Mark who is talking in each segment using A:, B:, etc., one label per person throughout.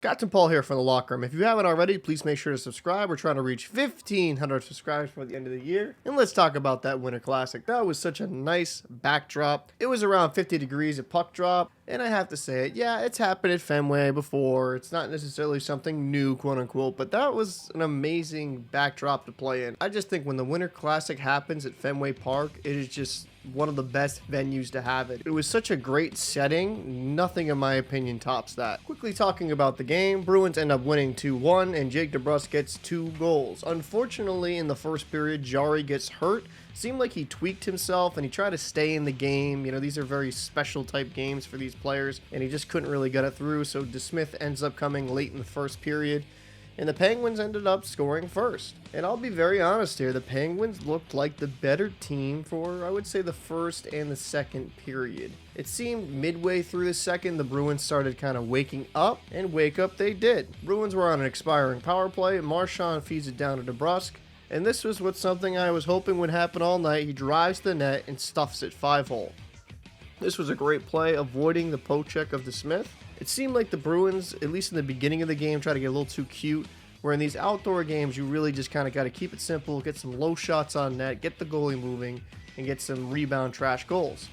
A: Captain Paul here from the Locker Room. If you haven't already, please make sure to subscribe. We're trying to reach 1,500 subscribers before the end of the year. And let's talk about that Winter Classic. That was such a nice backdrop. It was around 50 degrees at puck drop. And I have to say it, yeah, it's happened at Fenway before. It's not necessarily something new, quote unquote, but that was an amazing backdrop to play in. I just think when the Winter Classic happens at Fenway Park, it is just one of the best venues to have it. It was such a great setting. Nothing, in my opinion, tops that. Quickly talking about the game, Bruins end up winning 2-1, and Jake DeBrusk gets 2 goals. Unfortunately, in the first period, Jarry gets hurt. Seemed like he tweaked himself and he tried to stay in the game. You know, these are very special type games for these players, and he just couldn't really get it through. So DeSmith ends up coming late in the first period, and the Penguins ended up scoring first. And I'll be very honest here, the Penguins looked like the better team for, I would say, the first and the second period. It seemed midway through the second, the Bruins started kind of waking up, and wake up they did. Bruins were on an expiring power play. Marchand feeds it down to DeBrusk, and this was something I was hoping would happen all night. He drives to the net and stuffs it 5-hole. This was a great play, avoiding the poke check of DeSmith. It seemed like the Bruins, at least in the beginning of the game, tried to get a little too cute, where in these outdoor games, you really just kind of got to keep it simple, get some low shots on net, get the goalie moving, and get some rebound trash goals.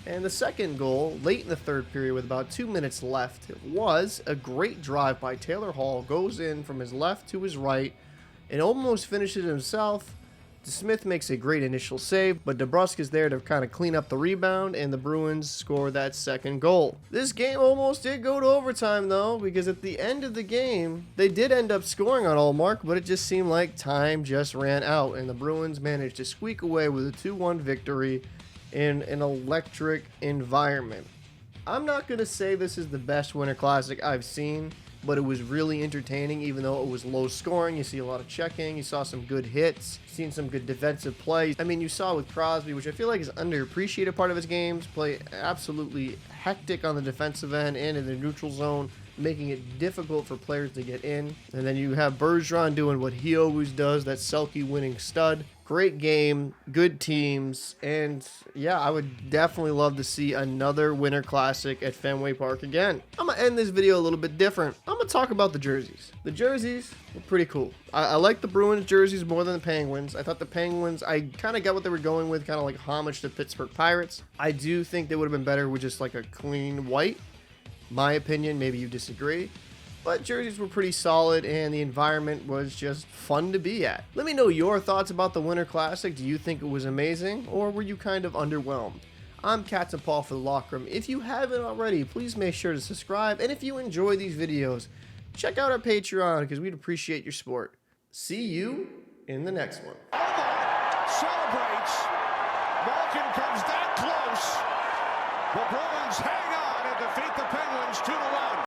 A: And the second goal, late in the third period with about 2 minutes left, was a great drive by Taylor Hall, goes in from his left to his right, and almost finishes himself. DeSmith makes a great initial save, but DeBrusk is there to kind of clean up the rebound, and the Bruins score that second goal. This game almost did go to overtime, though, because at the end of the game, they did end up scoring on Ullmark, but it just seemed like time just ran out, and the Bruins managed to squeak away with a 2-1 victory in an electric environment. I'm not going to say this is the best Winter Classic I've seen, but it was really entertaining, even though it was low scoring. You see a lot of checking, you saw some good hits, seen some good defensive plays. I mean, you saw with Crosby, which I feel like is an underappreciated part of his games, play absolutely hectic on the defensive end and in the neutral zone, making it difficult for players to get in. And then you have Bergeron doing what he always does, that Selke winning stud. Great game, good teams, and yeah, I would definitely love to see another Winter Classic at Fenway Park again. I'm going to end this video a little bit different. I'm going to talk about the jerseys. The jerseys were pretty cool. I like the Bruins jerseys more than the Penguins. I thought the Penguins, I kind of got what they were going with, kind of like homage to Pittsburgh Pirates. I do think they would have been better with just like a clean white. My opinion, maybe you disagree. But jerseys were pretty solid, and the environment was just fun to be at. Let me know your thoughts about the Winter Classic. Do you think it was amazing, or were you kind of underwhelmed? I'm Captain Paul for the Locker Room. If you haven't already, please make sure to subscribe. And if you enjoy these videos, check out our Patreon, because we'd appreciate your support. See you in the next one.
B: Celebrates. Malkin comes that close. The Bruins hang on and defeat the Penguins 2-1.